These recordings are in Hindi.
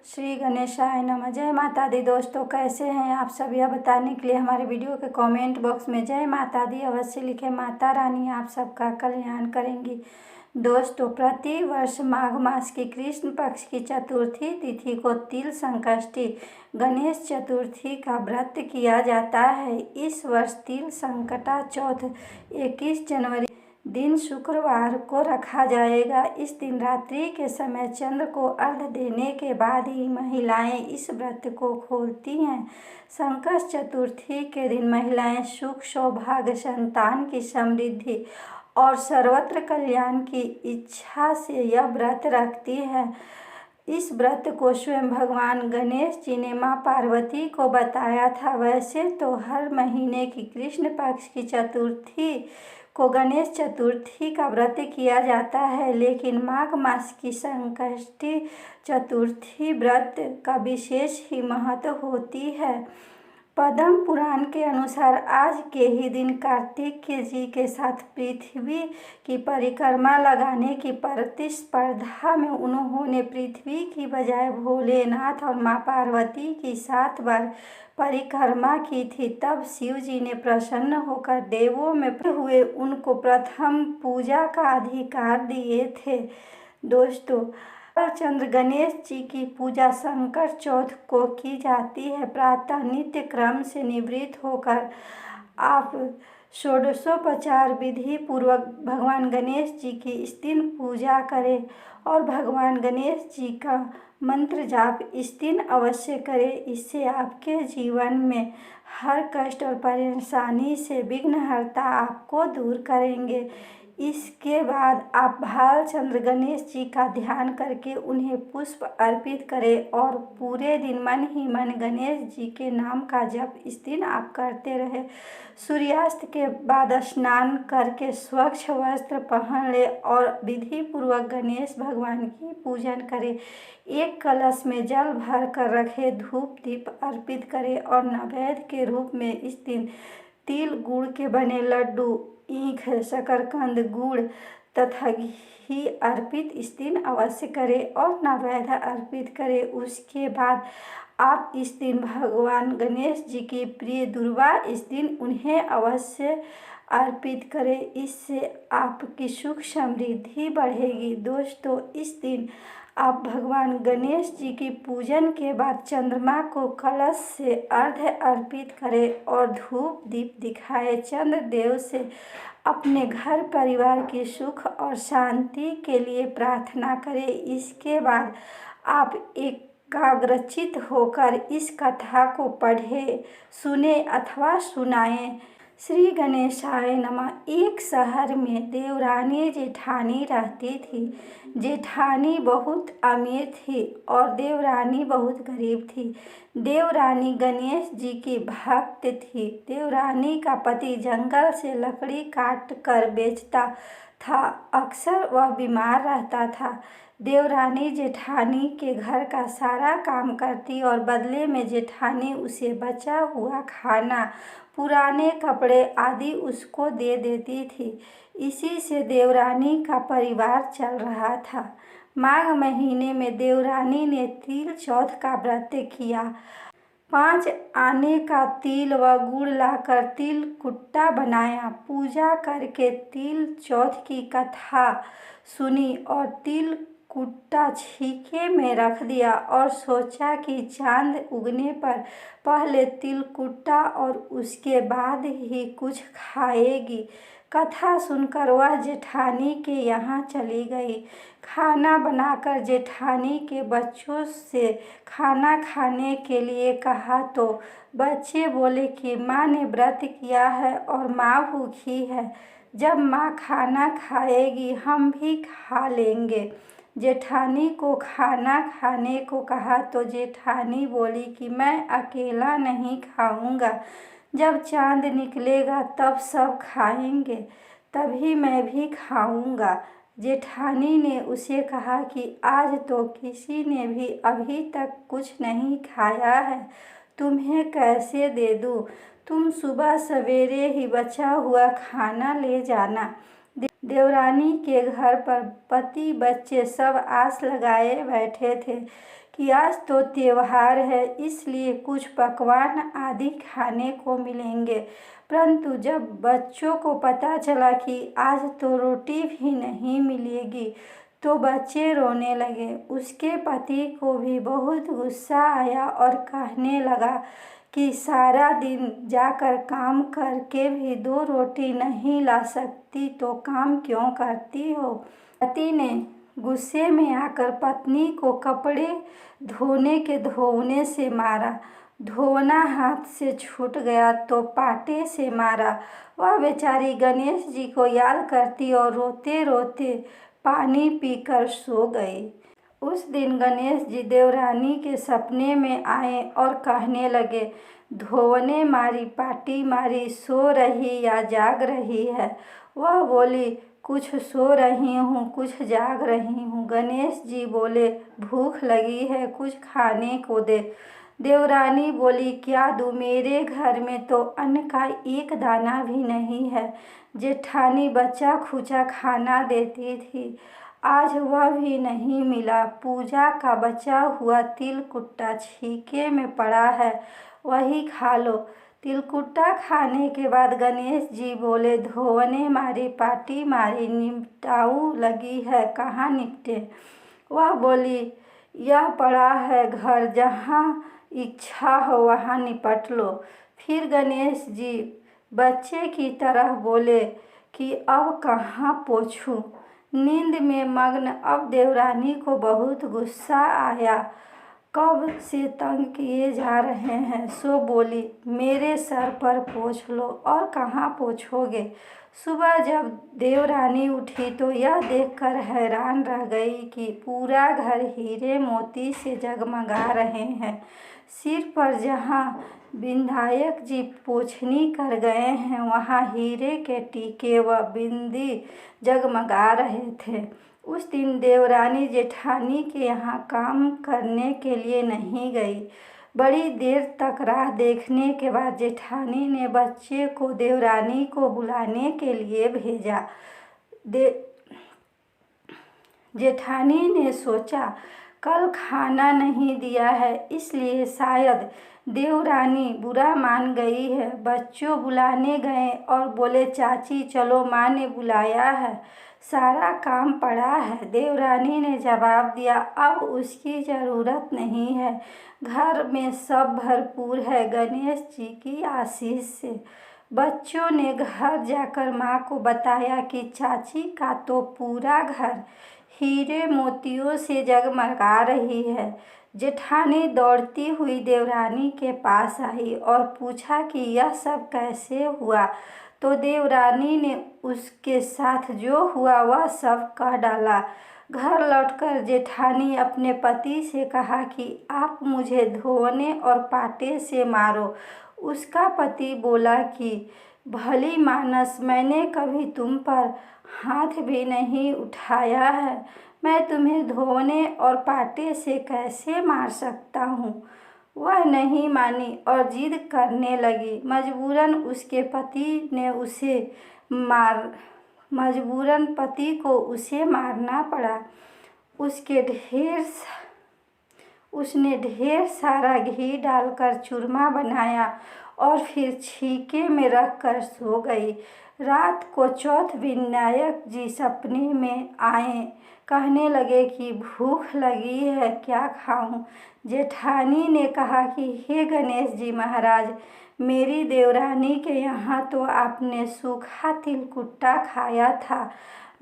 श्री गणेशाय नमः। जय माता दी। दोस्तों कैसे हैं आप सब, यह बताने के लिए हमारे वीडियो के कमेंट बॉक्स में जय माता दी अवश्य लिखें। माता रानी आप सबका कल्याण करेंगी। दोस्तों, प्रति वर्ष माघ मास की कृष्ण पक्ष की चतुर्थी तिथि को तिल संकष्टी गणेश चतुर्थी का व्रत किया जाता है। इस वर्ष तिल संकटा चौथ 21 जनवरी दिन शुक्रवार को रखा जाएगा। इस दिन रात्रि के समय चंद्र को अर्घ्य देने के बाद ही महिलाएं इस व्रत को खोलती हैं। संकष्ट चतुर्थी के दिन महिलाएं सुख, सौभाग्य, संतान की समृद्धि और सर्वत्र कल्याण की इच्छा से यह व्रत रखती है। इस व्रत को स्वयं भगवान गणेश जी ने मां पार्वती को बताया था। वैसे तो हर महीने की कृष्ण पक्ष की चतुर्थी को गणेश चतुर्थी का व्रत किया जाता है, लेकिन माघ मास की संकष्टी चतुर्थी व्रत का विशेष ही महत्व होती है। पद्म पुराण के अनुसार आज के ही दिन कार्तिक जी के साथ पृथ्वी की परिक्रमा लगाने की प्रतिस्पर्धा में उन्होंने पृथ्वी की बजाय भोलेनाथ और मां पार्वती की 7 बार परिक्रमा की थी। तब शिव जी ने प्रसन्न होकर देवों में हुए उनको प्रथम पूजा का अधिकार दिए थे। दोस्तों, चंद्र गणेश जी की पूजा संकट चौथ को की जाती है। प्रातः नित्य क्रम से निवृत्त होकर आप षोडशोपचार विधि पूर्वक भगवान गणेश जी की इस दिन पूजा करें और भगवान गणेश जी का मंत्र जाप इस दिन अवश्य करें। इससे आपके जीवन में हर कष्ट और परेशानी से विघ्नहर्ता आपको दूर करेंगे। इसके बाद आप भालचंद्र गणेश जी का ध्यान करके उन्हें पुष्प अर्पित करें और पूरे दिन मन ही मन गणेश जी के नाम का जप इस दिन आप करते रहे। सूर्यास्त के बाद स्नान करके स्वच्छ वस्त्र पहन ले और विधि पूर्वक गणेश भगवान की पूजन करें। एक कलश में जल भर कर रखे, धूप दीप अर्पित करें और नैवेद्य के रूप में इस दिन तिल गुड़ के बने लड्डू, ईख, शकरकंद, गुड़ तथा घी अर्पित इस दिन अवश्य करें और नैवेद्य अर्पित करें। उसके बाद आप इस दिन भगवान गणेश जी की प्रिय दुर्वा इस दिन उन्हें अवश्य अर्पित करें। इससे आपकी सुख समृद्धि बढ़ेगी। दोस्तों, इस दिन आप भगवान गणेश जी की पूजन के बाद चंद्रमा को कलश से अर्घ्य अर्पित करें और धूप दीप दिखाएं। चंद्र देव से अपने घर परिवार की सुख और शांति के लिए प्रार्थना करें। इसके बाद आप एकाग्रचित होकर इस कथा को पढ़ें, सुने अथवा सुनाएं। श्री गणेशाय नमः। एक शहर में देवरानी जेठानी रहती थी। जेठानी बहुत अमीर थी और देवरानी बहुत गरीब थी। देवरानी गणेश जी की भक्त थी। देवरानी का पति जंगल से लकड़ी काट कर बेचता था। अक्सर वह बीमार रहता था। देवरानी जेठानी के घर का सारा काम करती और बदले में जेठानी उसे बचा हुआ खाना, पुराने कपड़े आदि उसको दे देती थी। इसी से देवरानी का परिवार चल रहा था। माघ महीने में देवरानी ने तिल चौथ का व्रत किया। 5 आने का तिल व गुड़ लाकर तिल कुट्टा बनाया। पूजा करके तिल चौथ की कथा सुनी और तिल कुट्टा छीके में रख दिया और सोचा कि चांद उगने पर पहले तिल कुट्टा और उसके बाद ही कुछ खाएगी। कथा सुनकर वह जेठानी के यहाँ चली गई। खाना बनाकर जेठानी के बच्चों से खाना खाने के लिए कहा तो बच्चे बोले कि माँ ने व्रत किया है और माँ भूखी है। जब माँ खाना खाएगी हम भी खा लेंगे। जेठानी को खाना खाने को कहा तो जेठानी बोली कि मैं अकेला नहीं खाऊंगा। जब चांद निकलेगा तब सब खाएंगे, तभी मैं भी खाऊंगा। जेठानी ने उसे कहा कि आज तो किसी ने भी अभी तक कुछ नहीं खाया है, तुम्हें कैसे दे दूँ? तुम सुबह सवेरे ही बचा हुआ खाना ले जाना। देवरानी के घर पर पति बच्चे सब आस लगाए बैठे थे कि कि आज तो त्योहार है, इसलिए कुछ पकवान आदि खाने को मिलेंगे। परंतु जब बच्चों को पता चला कि आज तो रोटी भी नहीं मिलेगी तो बच्चे रोने लगे। उसके पति को भी बहुत गुस्सा आया और कहने लगा कि सारा दिन जाकर काम करके भी 2 रोटी नहीं ला सकती तो काम क्यों करती हो। पति ने गुस्से में आकर पत्नी को कपड़े धोने से मारा। धोना हाथ से छूट गया तो पाटे से मारा। वह बेचारी गणेश जी को याद करती और रोते रोते पानी पीकर सो गई। उस दिन गणेश जी देवरानी के सपने में आए और कहने लगे, धोने मारी पाटी मारी, सो रही या जाग रही है। वह बोली, कुछ सो रही हूँ, कुछ जाग रही हूँ। गणेश जी बोले, भूख लगी है, कुछ खाने को दे। देवरानी बोली, क्या दूँ, मेरे घर में तो अन्न का एक दाना भी नहीं है। जेठानी बचा खुचा खाना देती थी, आज वह भी नहीं मिला। पूजा का बचा हुआ तिलकुट्टा छीके में पड़ा है, वही खा लो। तिलकुट्टा खाने के बाद गणेश जी बोले, धोने मारी पाटी मारी, निपटाऊ लगी है, कहाँ निपटे। वह बोली, यह पड़ा है घर, जहाँ इच्छा हो वहाँ निपट लो। फिर गणेश जी बच्चे की तरह बोले कि अब कहाँ पोंछूं। नींद में मग्न अब देवरानी को बहुत गुस्सा आया। कब से तंग किए जा रहे हैं, सो बोली, मेरे सर पर पोंछ लो। और कहाँ पोंछोगे। सुबह जब देवरानी उठी तो यह देखकर हैरान रह गई कि पूरा घर हीरे मोती से जगमगा रहे हैं। सिर पर जहाँ विनायक जी पोंछनी कर गए हैं, वहाँ हीरे के टीके व बिंदी जगमगा रहे थे। उस दिन देवरानी जेठानी के यहाँ काम करने के लिए नहीं गई। बड़ी देर तक राह देखने के बाद जेठानी ने बच्चे को देवरानी को बुलाने के लिए भेजा। जेठानी ने सोचा, कल खाना नहीं दिया है, इसलिए शायद देवरानी बुरा मान गई है। बच्चों बुलाने गए और बोले, चाची चलो, माँ ने बुलाया है, सारा काम पड़ा है। देवरानी ने जवाब दिया, अब उसकी ज़रूरत नहीं है, घर में सब भरपूर है गणेश जी की आशीष से। बच्चों ने घर जाकर माँ को बताया कि चाची का तो पूरा घर हीरे मोतियों से जगमगा रही है। जेठानी दौड़ती हुई देवरानी के पास आई और पूछा कि यह सब कैसे हुआ। तो देवरानी ने उसके साथ जो हुआ वह सब कह डाला। घर लौटकर जेठानी अपने पति से कहा कि आप मुझे धोने और पाटे से मारो। उसका पति बोला कि भली मानस, मैंने कभी तुम पर हाथ भी नहीं उठाया है, मैं तुम्हें धोने और पाटे से कैसे मार सकता हूँ। वह नहीं मानी और जिद करने लगी। मजबूरन पति को उसे मारना पड़ा। उसने ढेर सारा घी डालकर चूरमा बनाया और फिर छीके में रखकर सो गई। रात को चौथ विनायक जी सपने में आए, कहने लगे कि भूख लगी है, क्या खाऊं। जेठानी ने कहा कि हे गणेश जी महाराज, मेरी देवरानी के यहाँ तो आपने सूखा तिलकुट्टा खाया था,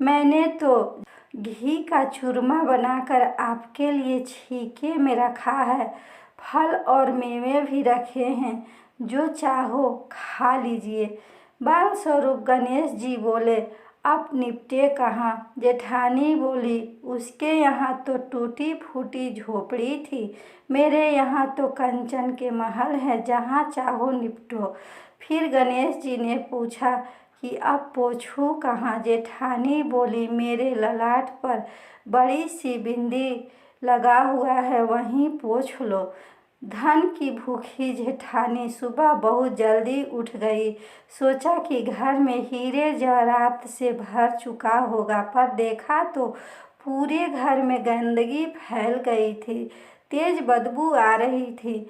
मैंने तो घी का चूरमा बनाकर आपके लिए छीके में रखा है, फल और मेवे भी रखे हैं, जो चाहो खा लीजिए। बाल स्वरूप गणेश जी बोले, अब निपटे कहाँ। जेठानी बोली, उसके यहाँ तो टूटी फूटी झोपड़ी थी, मेरे यहाँ तो कंचन के महल है, जहाँ चाहो निपटो। फिर गणेश जी ने पूछा कि अब पोंछूं कहाँ। जेठानी बोली, मेरे ललाट पर बड़ी सी बिंदी लगा हुआ है, वहीं पोंछ लो। धन की भूखी जेठानी सुबह बहुत जल्दी उठ गई। सोचा कि घर में हीरे जवाहरात से भर चुका होगा, पर देखा तो पूरे घर में गंदगी फैल गई थी। तेज बदबू आ रही थी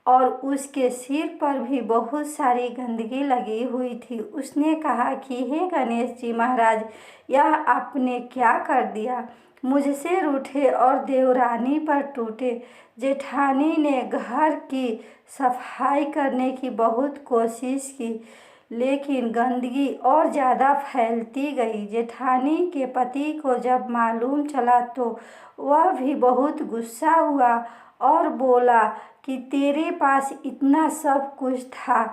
और उसके सिर पर भी बहुत सारी गंदगी लगी हुई थी। उसने कहा कि हे गणेश जी महाराज, यह आपने क्या कर दिया? मुझसे रूठे और देवरानी पर टूटे। जेठानी ने घर की सफाई करने की बहुत कोशिश की, लेकिन गंदगी और ज़्यादा फैलती गई। जेठानी के पति को जब मालूम चला तो वह भी बहुत गुस्सा हुआ और बोला कि तेरे पास इतना सब कुछ था,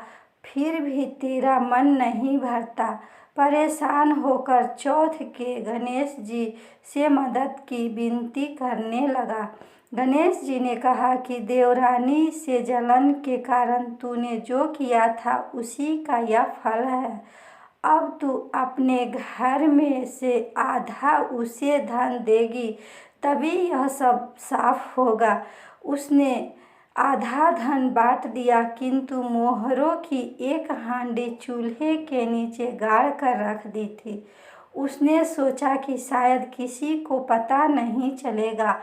फिर भी तेरा मन नहीं भरता। परेशान होकर चौथ के गणेश जी से मदद की विनती करने लगा। गणेश जी ने कहा कि देवरानी से जलन के कारण तूने जो किया था उसी का यह फल है। अब तू अपने घर में से आधा उसे धन देगी, तभी यह सब साफ होगा। उसने आधा धन बांट दिया, किंतु मोहरों की एक हांडी चूल्हे के नीचे गाड़ कर रख दी थी। उसने सोचा कि शायद किसी को पता नहीं चलेगा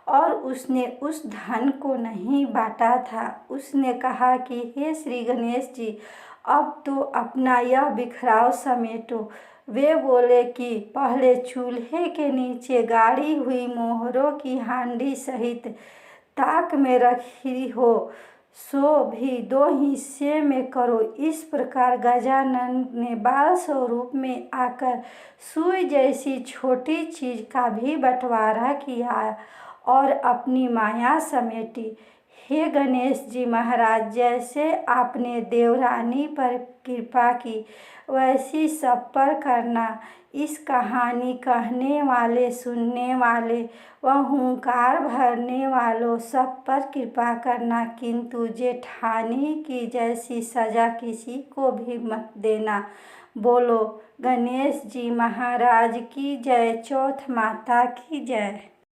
और उसने उस धन को नहीं बांटा था। उसने कहा कि हे श्री गणेश जी, अब तो अपना यह बिखराव समेटो। वे बोले कि पहले चूल्हे के नीचे गाड़ी हुई मोहरों की हांडी सहित ताक में रखी हो सो भी 2 हिस्से में करो। इस प्रकार गजानन ने बाल स्वरूप में आकर सुई जैसी छोटी चीज का भी बंटवारा किया और अपनी माया समेटी। हे गणेश जी महाराज, जैसे आपने देवरानी पर कृपा की वैसी सब पर करना। इस कहानी कहने वाले, सुनने वाले व हुंकार भरने वालों सब पर कृपा करना, किंतु जेठानी की जैसी सजा किसी को भी मत देना। बोलो गणेश जी महाराज की जय। चौथ माता की जय।